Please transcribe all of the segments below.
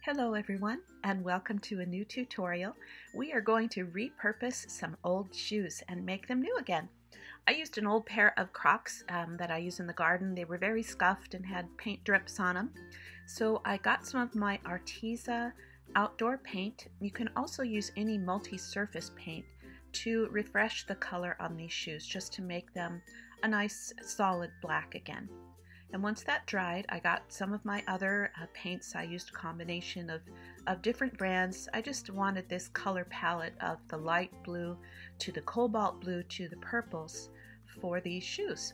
Hello everyone, and welcome to a new tutorial. We are going to repurpose some old shoes and make them new again. I used an old pair of Crocs that I use in the garden. They were very scuffed and had paint drips on them. So I got some of my Arteza Outdoor paint. You can also use any multi-surface paint to refresh the color on these shoes, just to make them a nice solid black again. And once that dried, I got some of my other paints. I used a combination of different brands. I just wanted this color palette of the light blue to the cobalt blue to the purples for these shoes.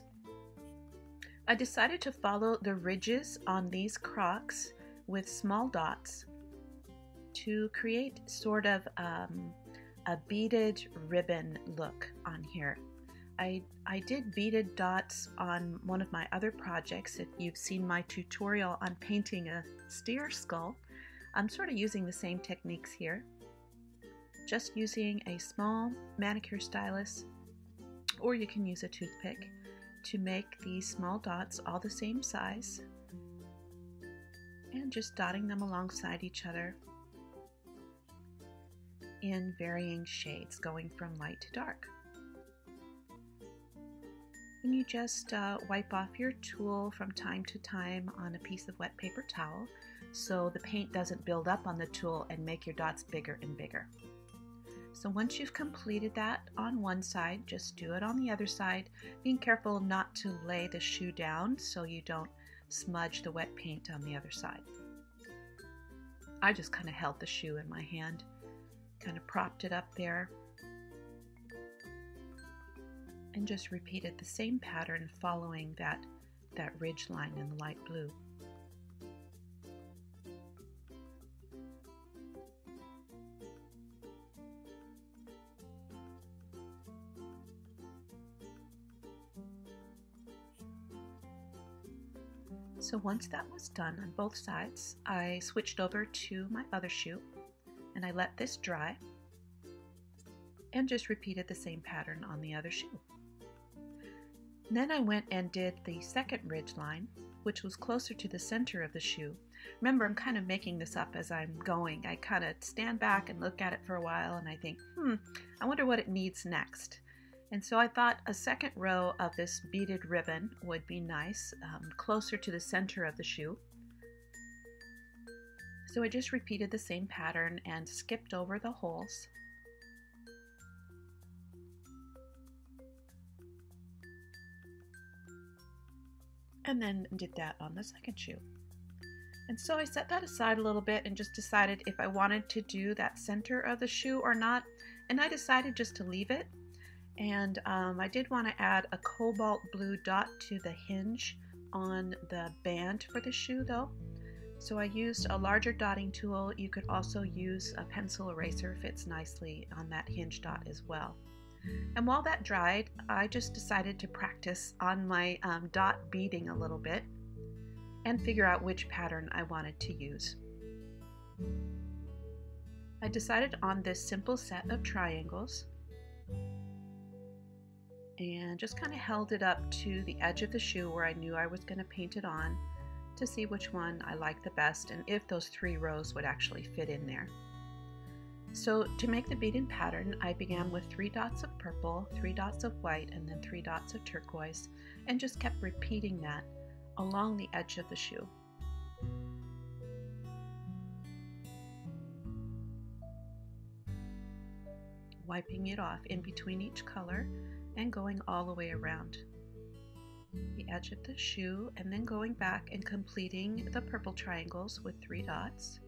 I decided to follow the ridges on these Crocs with small dots to create sort of a beaded ribbon look on here. I did beaded dots on one of my other projects. If you've seen my tutorial on painting a steer skull, I'm sort of using the same techniques here. Just using a small manicure stylus, or you can use a toothpick to make these small dots all the same size, and just dotting them alongside each other in varying shades, going from light to dark. And you just wipe off your tool from time to time on a piece of wet paper towel so the paint doesn't build up on the tool and make your dots bigger and bigger. So once you've completed that on one side, just do it on the other side, being careful not to lay the shoe down so you don't smudge the wet paint on the other side. I just kind of held the shoe in my hand, kind of propped it up there, and just repeated the same pattern following that ridge line in the light blue. So once that was done on both sides, I switched over to my other shoe and I let this dry and just repeated the same pattern on the other shoe. Then I went and did the second ridge line, which was closer to the center of the shoe. Remember, I'm kind of making this up as I'm going. I kind of stand back and look at it for a while and I think, I wonder what it needs next. And so I thought a second row of this beaded ribbon would be nice, closer to the center of the shoe. So I just repeated the same pattern and skipped over the holes. And then did that on the second shoe. And so I set that aside a little bit and just decided if I wanted to do that center of the shoe or not, and I decided just to leave it. And I did want to add a cobalt blue dot to the hinge on the band for the shoe though. So I used a larger dotting tool. You could also use a pencil eraser, fits nicely on that hinge dot as well. And while that dried, I just decided to practice on my dot beading a little bit and figure out which pattern I wanted to use. I decided on this simple set of triangles and just kind of held it up to the edge of the shoe where I knew I was going to paint it on to see which one I liked the best and if those 3 rows would actually fit in there. So to make the beaded pattern, I began with 3 dots of purple, 3 dots of white, and then 3 dots of turquoise, and just kept repeating that along the edge of the shoe. Wiping it off in between each color and going all the way around the edge of the shoe, and then going back and completing the purple triangles with 3 dots.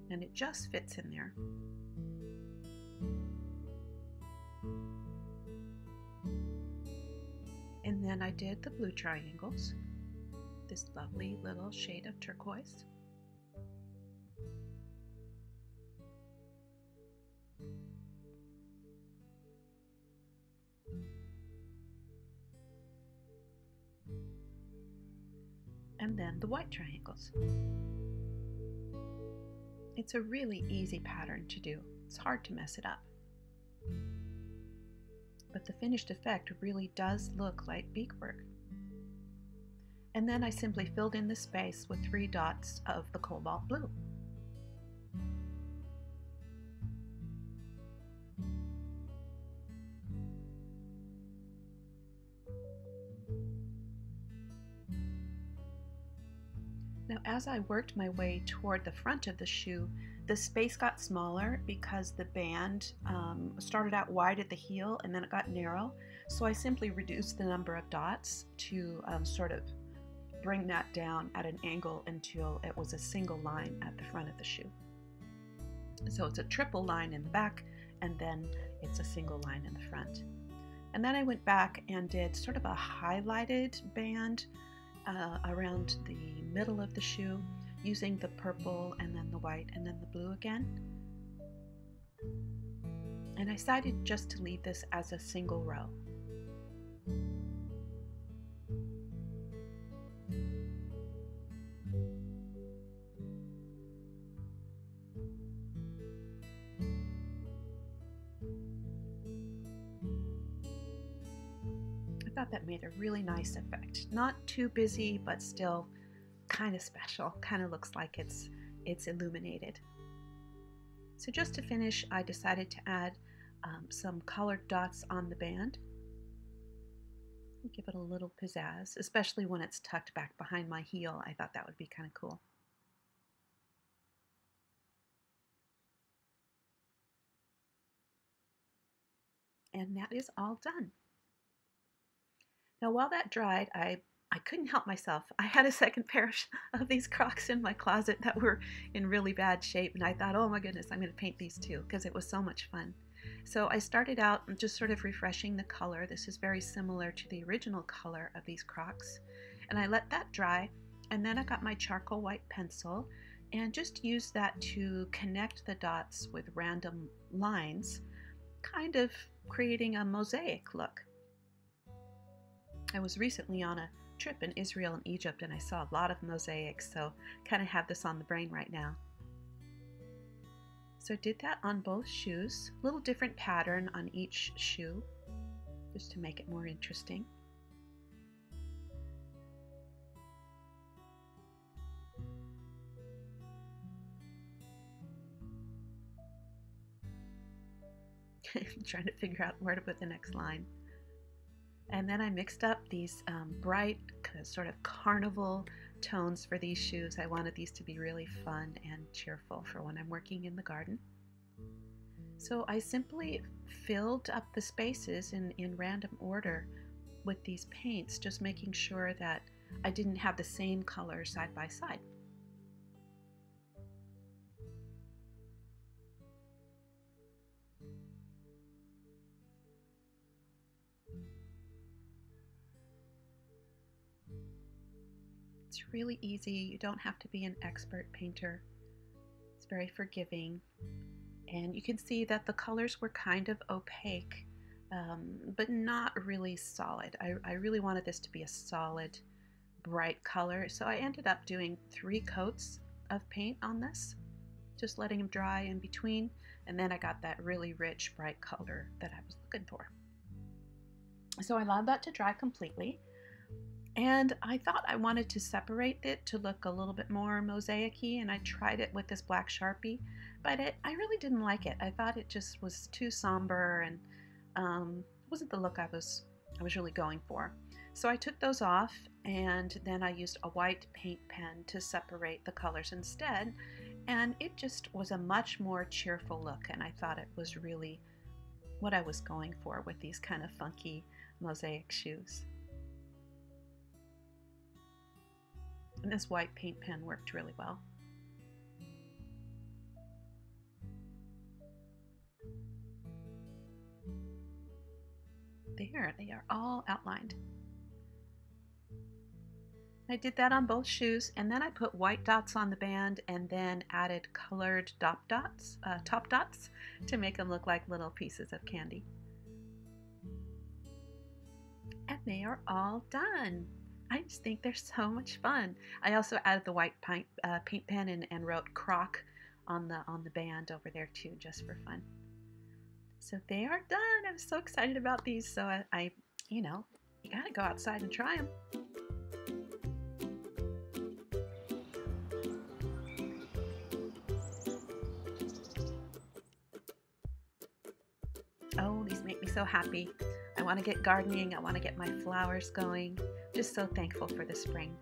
And it just fits in there. And then I did the blue triangles, this lovely little shade of turquoise. And then the white triangles. It's a really easy pattern to do. It's hard to mess it up. But the finished effect really does look like beadwork. And then I simply filled in the space with 3 dots of the cobalt blue. Now, as I worked my way toward the front of the shoe, the space got smaller because the band started out wide at the heel and then it got narrow. So I simply reduced the number of dots to sort of bring that down at an angle until it was a single line at the front of the shoe. So it's a triple line in the back and then it's a single line in the front. And then I went back and did sort of a highlighted band around the middle of the shoe using the purple and then the white and then the blue again. And I decided just to leave this as a single row. I thought that made a really nice effect. Not too busy, but still kind of special. Kind of looks like it's illuminated. So just to finish, I decided to add some colored dots on the band. Give it a little pizzazz, especially when it's tucked back behind my heel. I thought that would be kind of cool. And that is all done. Now while that dried, I couldn't help myself. I had a second pair of these Crocs in my closet that were in really bad shape, and I thought, oh my goodness, I'm going to paint these too because it was so much fun. So I started out just sort of refreshing the color. This is very similar to the original color of these Crocs. And I let that dry, and then I got my charcoal white pencil and just used that to connect the dots with random lines, kind of creating a mosaic look. I was recently on a trip in Israel and Egypt and I saw a lot of mosaics, so kind of have this on the brain right now. So I did that on both shoes, a little different pattern on each shoe, just to make it more interesting. I'm trying to figure out where to put the next line. And then I mixed up these bright sort of carnival tones for these shoes. I wanted these to be really fun and cheerful for when I'm working in the garden. So I simply filled up the spaces in random order with these paints, just making sure that I didn't have the same color side by side. It's really easy. You don't have to be an expert painter. It's very forgiving. And you can see that the colors were kind of opaque, but not really solid. I really wanted this to be a solid, bright color. So I ended up doing 3 coats of paint on this, just letting them dry in between. And then I got that really rich, bright color that I was looking for. So I allowed that to dry completely. And I thought I wanted to separate it to look a little bit more mosaic-y, and I tried it with this black Sharpie, but I really didn't like it. I thought it just was too somber and wasn't the look I was really going for. So I took those off, and then I used a white paint pen to separate the colors instead, and it just was a much more cheerful look, and I thought it was really what I was going for with these kind of funky mosaic shoes. And this white paint pen worked really well. There, they are all outlined. I did that on both shoes, and then I put white dots on the band and then added colored top dots to make them look like little pieces of candy. And they are all done. I just think they're so much fun. I also added the white paint pen and wrote Croc on the band over there too, just for fun. So they are done. I'm so excited about these. So I you know, you gotta go outside and try them. Oh, these make me so happy. I want to get gardening. I want to get my flowers going. Just so thankful for the spring.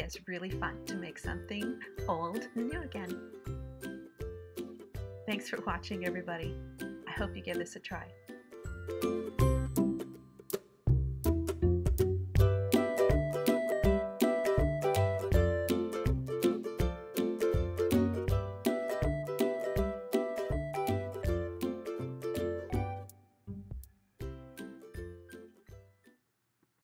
is really fun to make something old new again. Thanks for watching, everybody. I hope you give this a try.